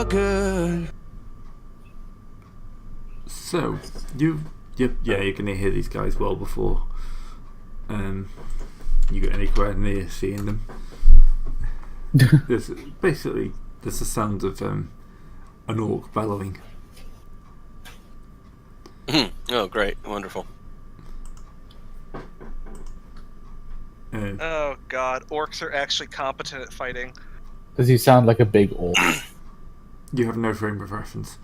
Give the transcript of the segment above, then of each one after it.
feel good. So, you're gonna hear these guys well before you get anywhere near seeing them. There's the sound of an orc bellowing. Oh, great. Wonderful. Oh god, orcs are actually competent at fighting. Does he sound like a big orc? You have no frame of reference.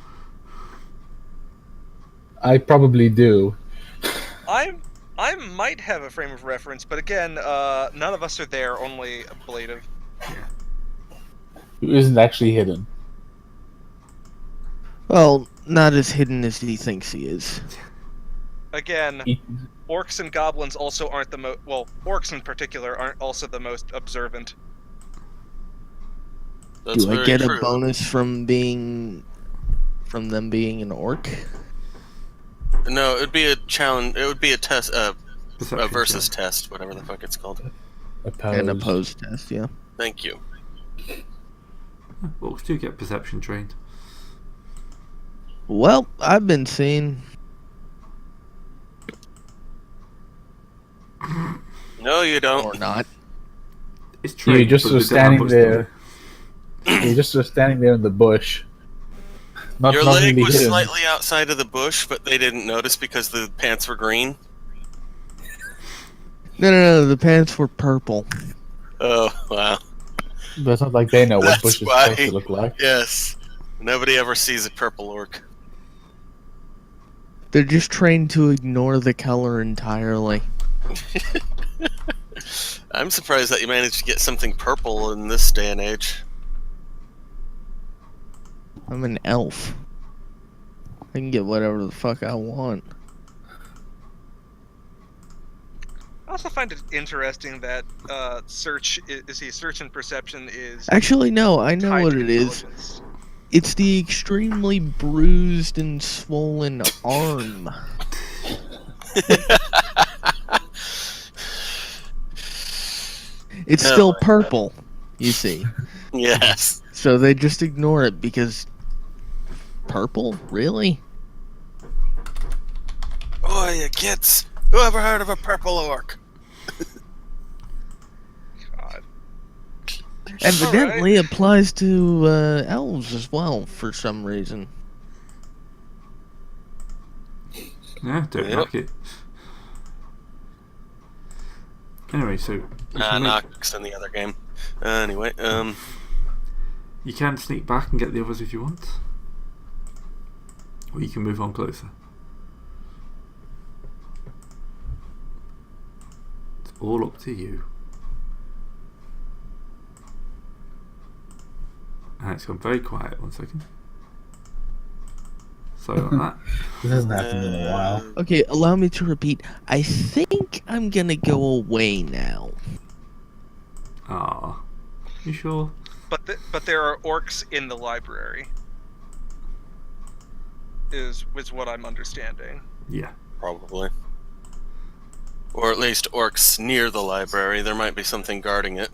I probably do. I might have a frame of reference, but again, none of us are there, only Ablative. Yeah. Who isn't actually hidden. Well, not as hidden as he thinks he is. Again, orcs and goblins also aren't the most... Well, orcs in particular aren't also the most observant. That's Do I very get true. a bonus from them being an orc? No, it would be a challenge. It would be a test, a Perception versus check. test, whatever the fuck it's called. An opposed test, yeah. Thank you. Orcs do get perception trained. Well, I've been seeing... No, you don't. Or not. It's trained. You just but were they don't standing have much there. You just were standing there in the bush. Your leg really was hidden. slightly outside of the bush, but they didn't notice because the pants were green. No, the pants were purple. Oh, wow. But it's not like they know what That's bush is why. supposed to look like. Yes. Nobody ever sees a purple orc. They're just trained to ignore the color entirely. I'm surprised that you managed to get something purple in this day and age. I'm an elf. I can get whatever the fuck I want. I also find it interesting that search and perception is Actually, no, I know tied what to it is. intelligence. It's the extremely bruised and swollen arm. It's Oh still my purple, you see. Yes. So they just ignore it because... Purple? Really? Oh, you kids! Who ever heard of a purple orc? God. Evidently applies to elves as well, for some reason. Yeah, don't Yep. like it. Anyway, so Nox in the other game. Anyway, you can sneak back and get the others if you want, or you can move on closer. It's all up to you. And it's gone very quiet. 1 second. Sorry about that. This hasn't happened in a while. Okay, allow me to repeat. I think I'm gonna go away now. Ah, you sure? But there are orcs in the library. Is what I'm understanding. Yeah. probably. Or at least orcs near the library. There might be something guarding it.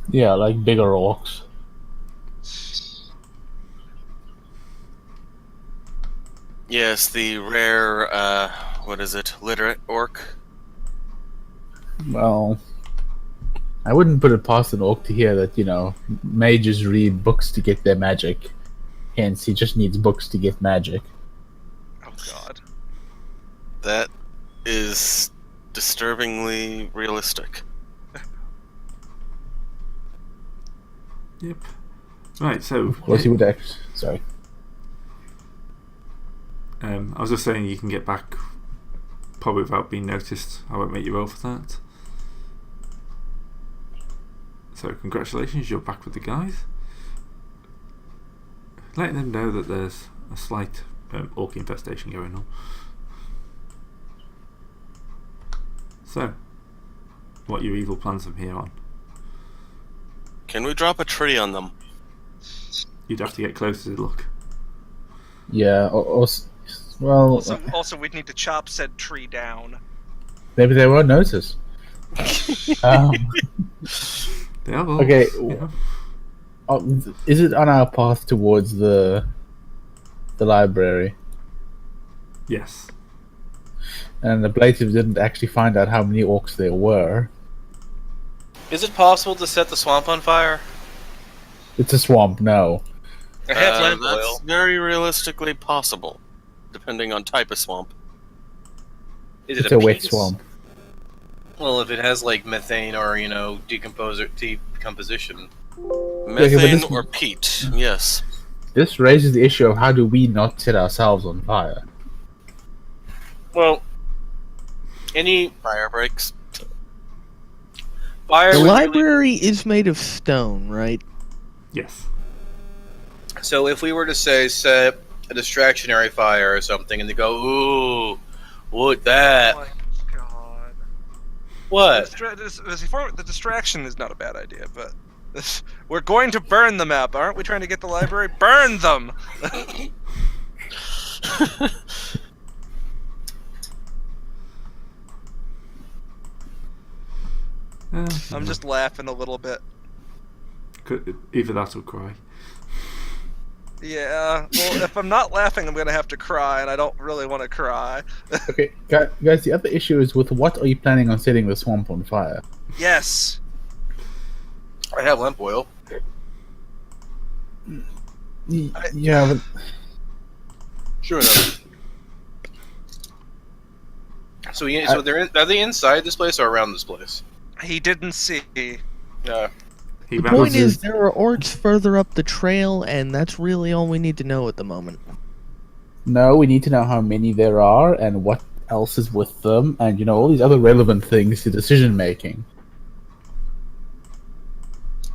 Yeah, like bigger orcs. Yes, the rare, what is it, literate orc? Well, I wouldn't put it past an orc to hear that, you know, mages read books to get their magic. Hence, he just needs books to get magic. Oh god. That is disturbingly realistic. Yep. Right, so Of course, he would act. Sorry. I was just saying you can get back probably without being noticed. I won't make you roll for that. So congratulations, you're back with the guys. Letting them know that there's a slight orc infestation going on. So, what are your evil plans from here on? Can we drop a tree on them? You'd have to get closer to look. Yeah, well, Also, we'd need to chop said tree down. maybe they won't notice. They are orcs, Okay, you know. is it on our path towards the library? Yes. And the Blatives didn't actually find out how many orcs there were. Is it possible to set the swamp on fire? It's a swamp, no. I have lamp That's oil. very realistically possible, depending on type of swamp. Is It's it a wet peat? swamp. Well, if it has like methane or decomposition. but Methane this- or peat, yes. This raises the issue of how do we not set ourselves on fire? Well, any Fire breaks. fire. The would really- library is made of stone, right? Yes. So if we were to say set a distractionary fire or something, and they go, "Ooh, what Oh that? my god. What?" The distraction is not a bad idea, but we're going to burn the map, aren't we? Trying to get the library? Burn them. I'm just laughing a little bit. Either that or cry. Yeah. Well, if I'm not laughing, I'm gonna have to cry, and I don't really want to cry. Okay, guys, the other issue is with what are you planning on setting the swamp on fire? Yes. I have lamp oil. Yeah, but Sure enough. So, so are they inside this place or around this place? He didn't see. Yeah. He The ran point to- is, there are orcs further up the trail, and that's really all we need to know at the moment. no, we need to know how many there are and what else is with them, and all these other relevant things to decision making.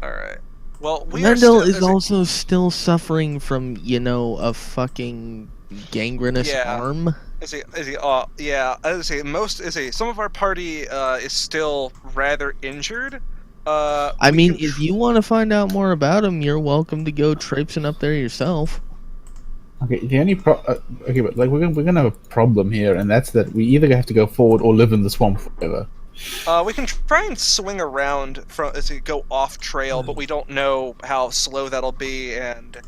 All right. Well, we are Mendel still, is also still suffering from, a fucking gangrenous Yeah. arm. yeah. Some of our party is still rather injured. I mean, if you want to find out more about him, you're welcome to go traipsing up there yourself. Okay, the only okay, but like we're gonna have a problem here, and that's that we either have to go forward or live in the swamp forever. we can try and swing around go off trail, but we don't know how slow that'll be and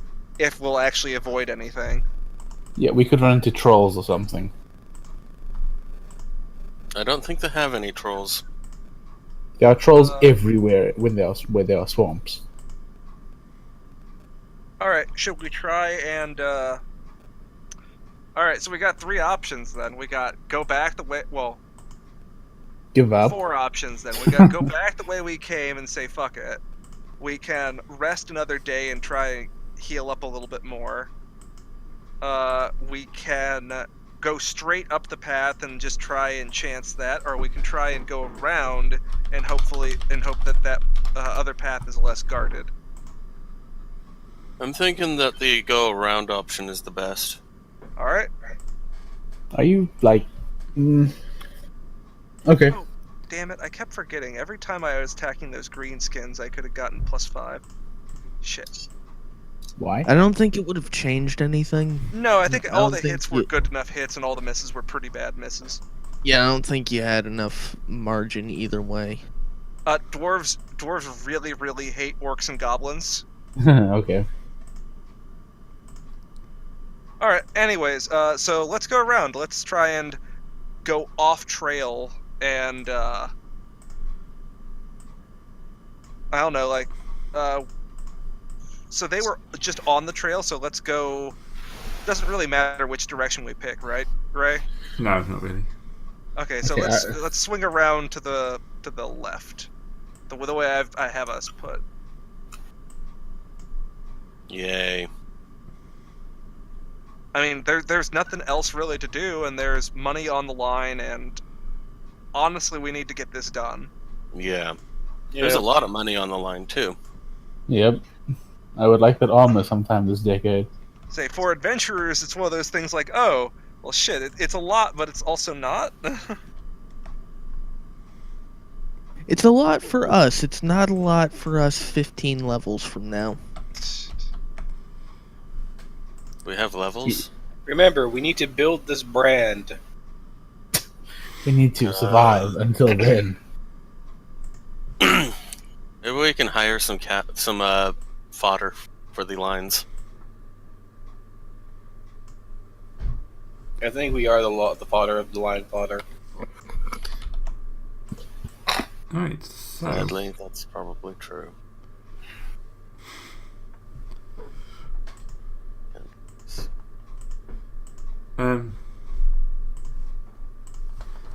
if we'll actually avoid anything. Yeah, we could run into trolls or something. I don't think they have any trolls. There are trolls everywhere where there are swamps. All right, should we try and? All right, so we got 3 options then. We got go back the way. Well, Give up. 4 options then. We got go back the way we came and say fuck it. We can rest another day and try and heal up a little bit more. We can go straight up the path and just try and chance that, or we can try and go around and hope that other path is less guarded. I'm thinking that the go around option is the best. All right. Are you like? Okay. Oh, damn it! I kept forgetting. Every time I was attacking those green skins, I could have gotten +5. Shit. Why? I don't think it would have changed anything. No, I think I all don't the think hits were you- good enough hits, and all the misses were pretty bad misses. Yeah, I don't think you had enough margin either way. Dwarves really, really hate orcs and goblins. Okay. All right. Anyways, so let's go around. Let's try and go off trail and I don't know, like, so they were just on the trail. So let's go. Doesn't really matter which direction we pick, right, Ray? No, not really. Okay, so Okay, let's swing around to the left, the way I have us put. Yay. I mean, there's nothing else really to do, and there's money on the line, and honestly, we need to get this done. Yeah. There's a lot of money on the line, too. Yep. I would like that armor sometime this decade. Say, for adventurers, it's one of those things like, oh, well, shit, it's a lot, but it's also not. It's a lot for us. It's not a lot for us 15 levels from now. We have levels. Remember, we need to build this brand. We need to survive until then. Maybe we can hire some fodder for the lines. I think we are the fodder of the line fodder. Alright, so Sadly, that's probably true.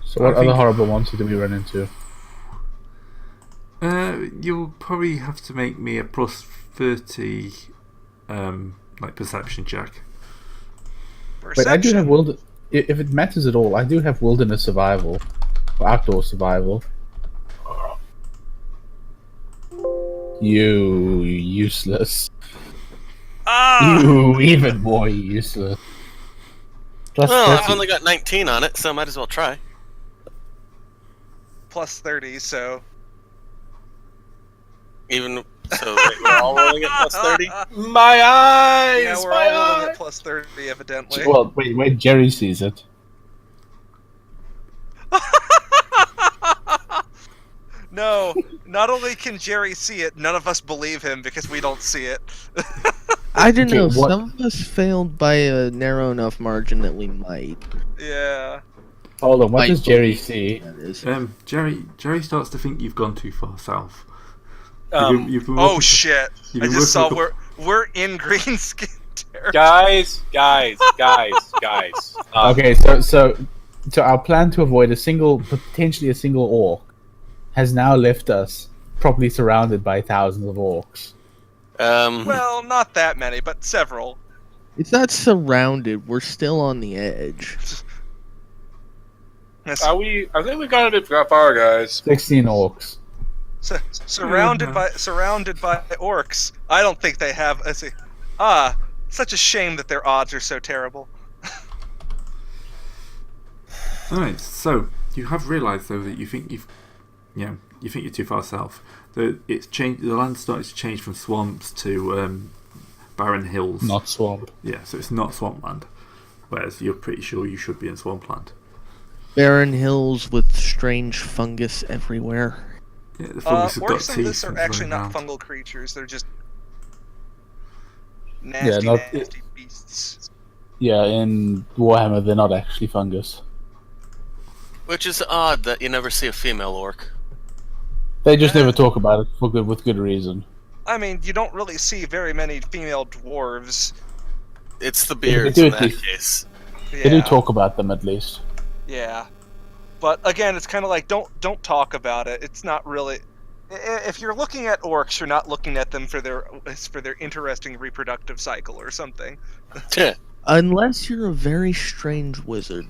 So what I think- other horrible monster do we run into? you'll probably have to make me a plus 30 like perception check. But I do have Perception. if it matters at all, I do have wilderness survival, or outdoor survival. You useless. Ah! You even more useless. Plus Well, I've 30. only got 19 on it, so might as well try. Plus 30, so. Even so, wait, we're all rolling at plus 30. My eyes! Yeah, we're my all rolling eyes! at plus 30, evidently. Well, wait, Jerry sees it. No, not only can Jerry see it, none of us believe him because we don't see it. I don't Okay, know. what- Some of us failed by a narrow enough margin that we might. Yeah. Hold on, what Might does Jerry believe see? That is. Jerry starts to think you've gone too far south. You've been Oh walking- Oh, shit! you've I been just working saw with we're in green skin territory. Guys. Okay, so our plan to avoid potentially a single orc has now left us properly surrounded by thousands of orcs. Well, not that many, but several. It's not surrounded. We're still on the edge. Yes, I think we got a bit far, guys. 16 orcs. surrounded by orcs. I don't think they have. Let's see. Such a shame that their odds are so terrible. Alright, so you have realised though that you think you're too far south. It's changed. The land started to change from swamps to barren hills. Not swamp. Yeah, so it's not swampland. Whereas you're pretty sure you should be in swampland. Barren hills with strange fungus everywhere. Yeah, the fungus have got Orcs and teeth. this are and actually running not around. fungal creatures. They're just nasty, not- nasty beasts. Yeah, in Warhammer they're not actually fungus. which is odd that you never see a female orc. They just never talk about it with good reason. I mean, you don't really see very many female dwarves. It's the they beards do in at that least. case. Yeah. They do talk about them at least. Yeah, but again, it's kind of like don't talk about it. It's not really. If you're looking at orcs, you're not looking at them for their interesting reproductive cycle or something. Unless you're a very strange wizard.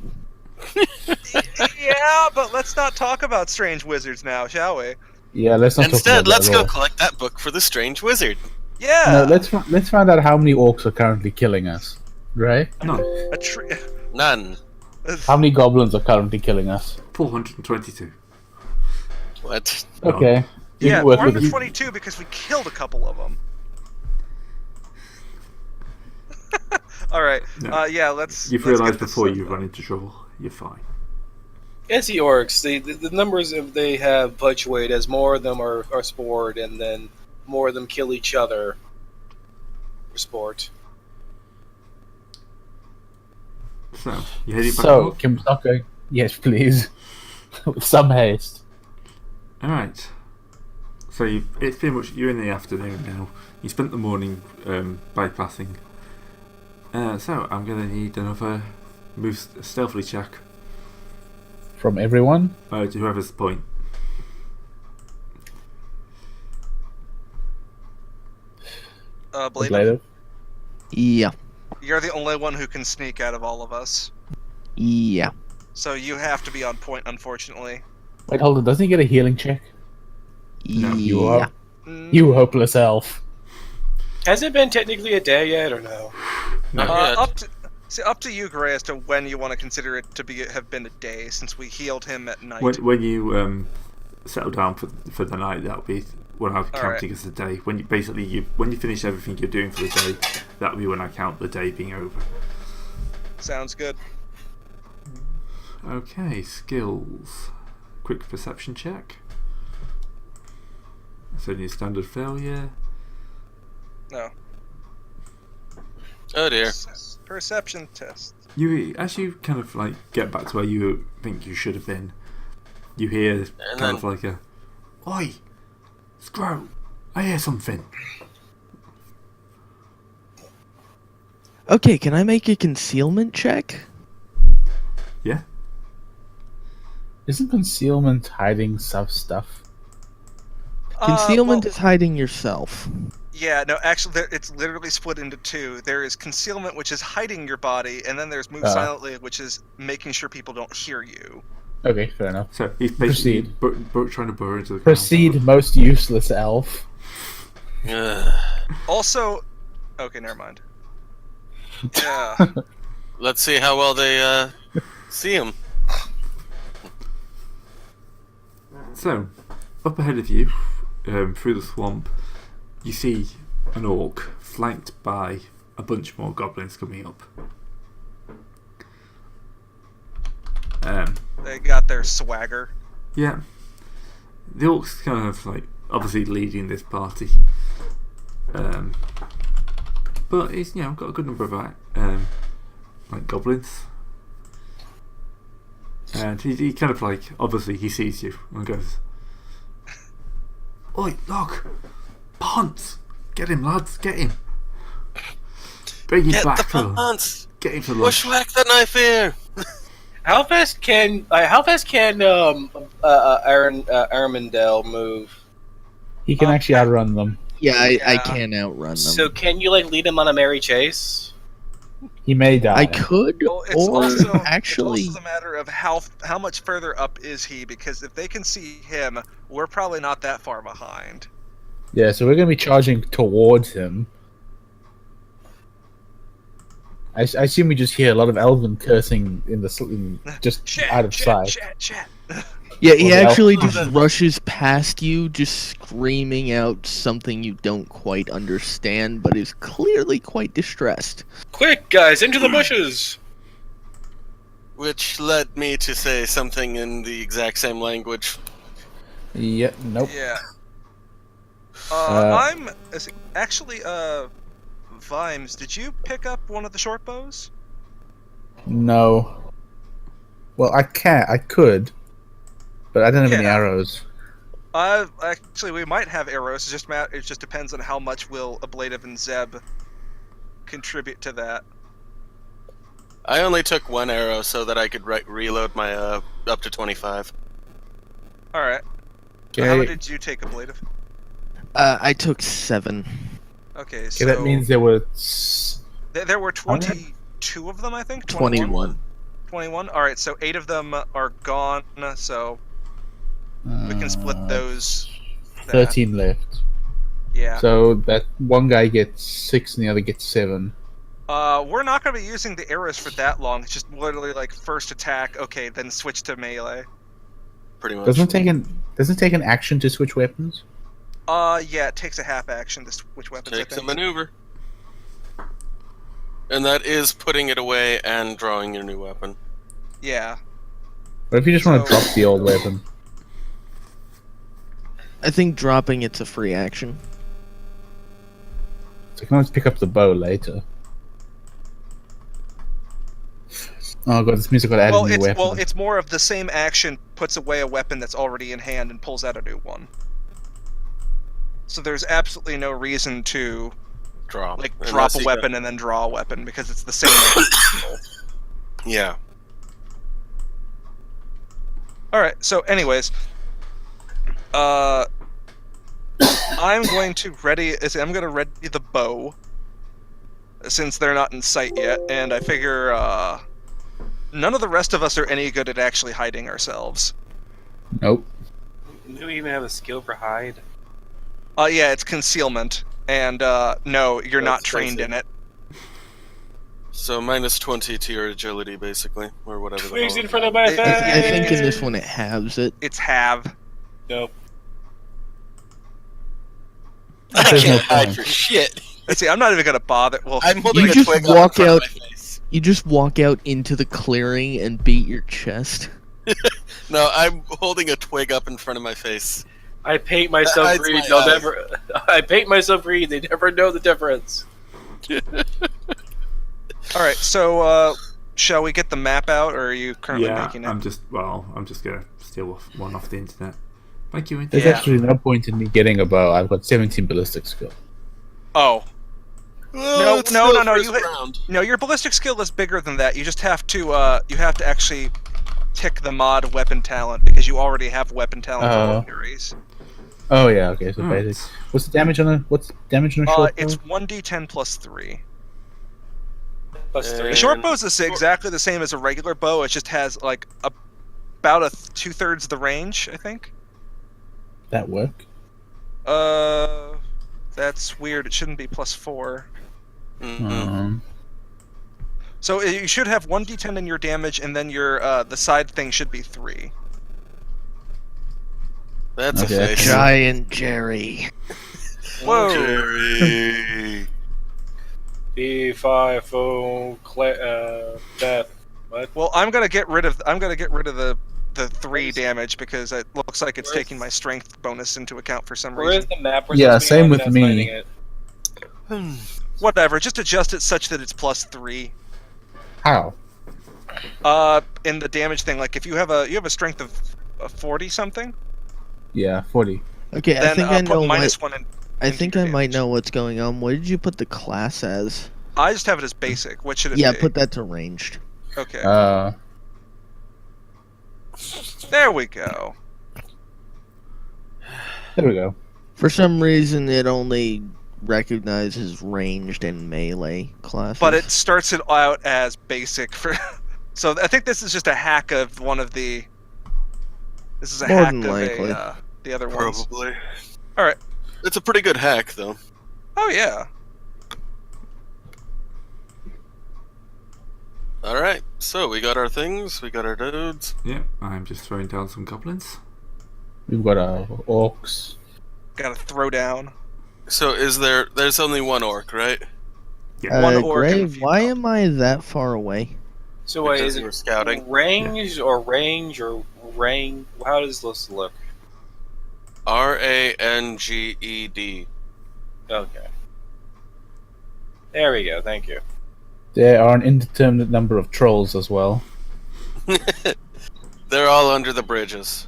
Yeah, but let's not talk about strange wizards now, shall we? Yeah, let's not Instead, talk about let's that go at all. collect that book for the strange wizard. Yeah. No, let's find out how many orcs are currently killing us, right? No, A tree. None. How many goblins are currently killing us? 422. What? No. Okay. You Yeah, can work with it. 422 because we killed a couple of them. All right. No. Yeah. Let's. You've let's realised get this before stuff you done. run into trouble. You're fine. As the orcs, the numbers they have fluctuate as more of them are spored, and then more of them kill each other for sport. So, you heading back So, north? can we start going? Yes, please. With some haste. Alright. So it's pretty much you're in the afternoon now. You spent the morning bypassing. So I'm gonna need another move stealthily check. From everyone? To whoever's the point. Blade, Later. Yeah. you're the only one who can sneak out of all of us, Yeah. so you have to be on point. Unfortunately. Wait, hold on. Doesn't he get a healing check? No, You yeah. are. You hopeless elf. Has it been technically a day yet, or no? Not yet. Up to you, Gray, as to when you want to consider it to have been a day, since we healed him at night. When you settle down for the night, that'll be when I'm counting as a day. When you finish everything you're doing for the day, that'll be when I count the day being over. Sounds good. Okay, skills. Quick perception check. It's only a standard failure. No. Oh dear. Perception test. As you kind of like get back to where you think you should have been, you hear kind of like a, "Oi, Scrow, I hear something." Okay, can I make a concealment check? Yeah. Isn't concealment hiding stuff? Concealment is hiding yourself. Yeah, no, actually, it's literally split into two. There is concealment, which is hiding your body, and then there's move silently, which is making sure people don't hear you. Okay, fair enough. So he's basically trying to burrow into the ground. Proceed, most useless elf. Also, okay, never mind. Yeah. Let's see how well they see him. So, up ahead of you, through the swamp, you see an orc flanked by a bunch more goblins coming up. They got their swagger. Yeah. The orc's kind of like obviously leading this party. But he's got a good number of like goblins. And he kind of like obviously he sees you and goes, "Oi, look! Ponce! Get him, lads, get him! Bring him Get back the for Ponce! Get him for lunch." Bushwhack the knife here! How fast can Armandel move? He can actually outrun them. Yeah, I can outrun them. So can you like lead him on a merry chase? He may die. I could, Well, it's or also actually, it's also a matter of how much further up is he? Because if they can see him, we're probably not that far behind. Yeah, so we're going to be charging towards him. I assume we just hear a lot of elven cursing just Chat, out of chat, sight. chat. yeah, he Well, the actually elf- just rushes past you, just screaming out something you don't quite understand, but is clearly quite distressed. Quick, guys, into the bushes! Which led me to say something in the exact same language. Yeah, nope. Yeah. Actually, Vimes, did you pick up one of the short bows? No. Well, I could, but I don't have any Yeah. arrows. Actually, we might have arrows. It just depends on how much will Ablative and Zeb contribute to that. I only took one arrow so that I could reload my up to 25. All right. Okay, How many did you take, Ablative? I took 7. Okay, so okay, that means there were... there were 22 of them, I think. 21. 21. All right, so 8 of them are gone. So we can split those. 13 left. Yeah. So that one guy gets 6 and the other gets 7. We're not going to be using the arrows for that long. It's just literally like first attack, okay, then switch to melee. Pretty much. Doesn't it take an action to switch weapons? Yeah, it takes a half action to switch weapons. Takes I a think. maneuver. And that is putting it away and drawing your new weapon. Yeah. What if you just want to drop the old weapon? I think dropping it's a free action. So I can always pick up the bow later. Oh god, this means I've got to add a new weapon. It's more of the same action puts away a weapon that's already in hand and pulls out a new one. So there's absolutely no reason to Drop a weapon and then draw a weapon because it's the same action. Yeah. Alright, so anyways. I'm going to ready the bow since they're not in sight yet, and I figure none of the rest of us are any good at actually hiding ourselves. Nope. Do we even have a skill for hide? Yeah, it's concealment, and no, you're not trained in it. So minus 20 to your agility, basically, or whatever. Twigs the in front of my face! I think in this one it halves it. It's have. Nope. I There's no can't hide point. for shit. Let's see, I'm not even gonna bother. Well, I'm holding You a just twig walk up in front out- of my face. You just walk out into the clearing and beat your chest. No, I'm holding a twig up in front of my face. I paint myself hides green. my I'll eyes. never. I paint myself green. They never know the difference. All right, so shall we get the map out, or are you currently Yeah, making it? I'm just gonna steal one off the internet. Thank you. There's Yeah. actually no point in me getting a bow. I've got 17 ballistic skill. Oh, Well, it's no, still no, first you- round. no, your ballistic skill is bigger than that. You just have to actually tick the mod weapon talent because you already have weapon talent for Oh. ordinaries. Oh yeah, okay, so Alright. basic. What's the damage on a short It's bow? 1d10 plus 3. Plus Uh, three. The short bow is exactly the same as a regular bow. It just has like about 2/3 the range, I think. That work? That's weird. It shouldn't be plus 4. Mhm. Um, So you should have 1d10 in your damage, and then your the side thing should be 3. That's Okay. a face. Giant Jerry. Whoa! Jerry. B5 death. What? Well, I'm gonna get rid of the 3 damage because it looks like it's taking my strength bonus into account for some Where is reason. the map? we're Yeah, supposed to be same on? with That's me. finding it. Whatever, just adjust it such that it's plus 3. how? In the damage thing, like if you have a strength of 40 something, Yeah, 40. Okay, I then think I put know. minus 1 in. I into think your I might damage. know what's going on. What did you put the class as? I just have it as basic. What should it Yeah, be? put that to ranged. Okay, there we go. There we go. For some reason, it only recognizes ranged and melee classes. But it starts it out as basic for. So I think this is just a hack of one of the. This is a More hack than of likely. the other ones. Probably. All right. It's a pretty good hack, though. Oh yeah. All right, so we got our things, we got our dudes. Yeah, I'm just throwing down some goblins. We've got our orcs. Got to throw down. So there's only one orc, right? One orc and a Gray, few why goblins. am I that far away? So wait, Because is you were it scouting. range or range or range? How does this look? Ranged. Okay. There we go. Thank you. There are an indeterminate number of trolls as well. They're all under the bridges.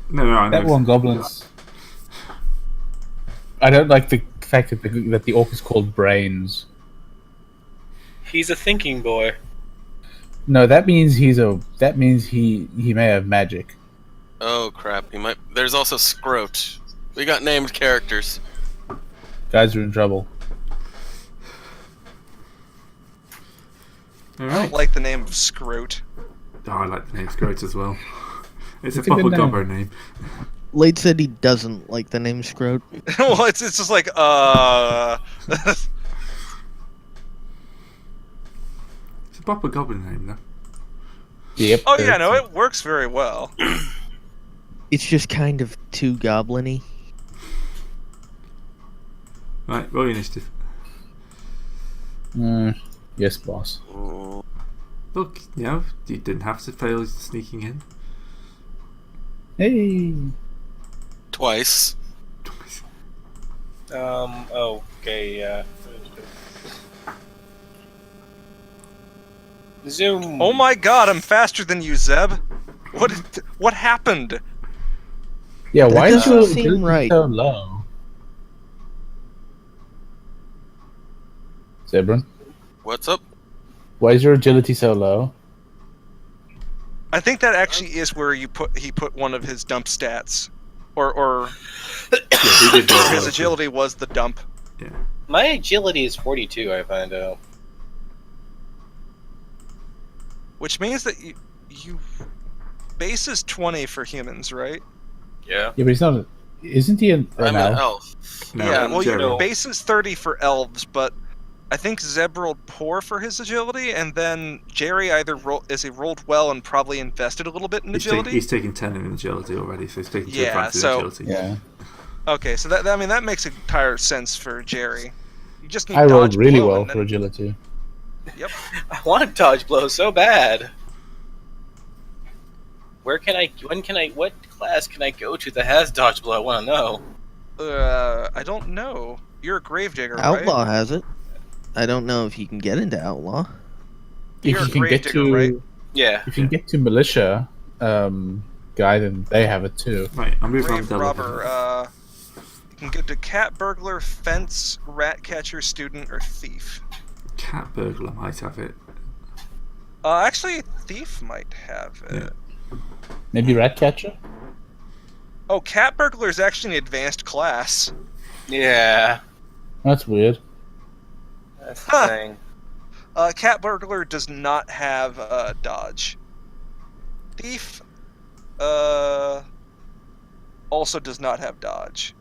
No, I That know. one goblins. I don't like the fact that the orc is called Brains. He's a thinking boy. No, that means he may have magic. Oh crap! You might. There's also Scroat. We got named characters. Guys are in trouble. I Alright. don't like the name of Scroat. Oh, I like the name Scroat as well. It's It's a a good proper name. gobbo name. Late said he doesn't like the name Scroat. Well, it's just like It's a proper goblin name, though. Yep. Oh yeah, no, it works very well. It's just kind of too goblin-y. Right, roll your initiative. Yes, boss. Mm, Look, you didn't have to fail sneaking in. Hey. Twice. Okay. Yeah. Zoom. Oh my god, I'm faster than you, Zeb. What happened? Yeah, That why is doesn't your seem agility right. so low? Zebron, What's up? why is your agility so low? I think that actually is where he put one of his dump stats, or Yeah, he did roll his well. agility was the dump. Yeah. My agility is 42. I find out. Which means that you base is 20 for humans, right? Yeah. Yeah, but he's not. Isn't he an I'm an elf? elf. No, yeah, and well, Jerry. your base is 30 for elves, but I think Zeb rolled poor for his agility, and then Jerry either rolled well and probably invested a little bit in agility. He's taken 10 in agility already, so he's taken 2 Yeah, advantage so- agility. Yeah, Okay, so that makes entire sense for Jerry. You just need I rolled dodge really blow well and for then- agility. I want to dodge blow so bad. What class can I go to that has dodge blow? I want to know. I don't know. You're a gravedigger, right? Outlaw has it. I don't know if he can get into outlaw. If You're you a can get gravedigger, to, right? Yeah. if you can get to militia, guy, then they have it too. Right, I'm moving on Grave to robber. You can get to cat burglar, fence, rat catcher, student, or thief. Cat burglar might have it. Actually, thief might have it. Yeah. Maybe Ratcatcher? Oh, cat burglar is actually an advanced class. Yeah. That's weird. That's the Huh. thing. Cat burglar does not have dodge. Thief also does not have dodge.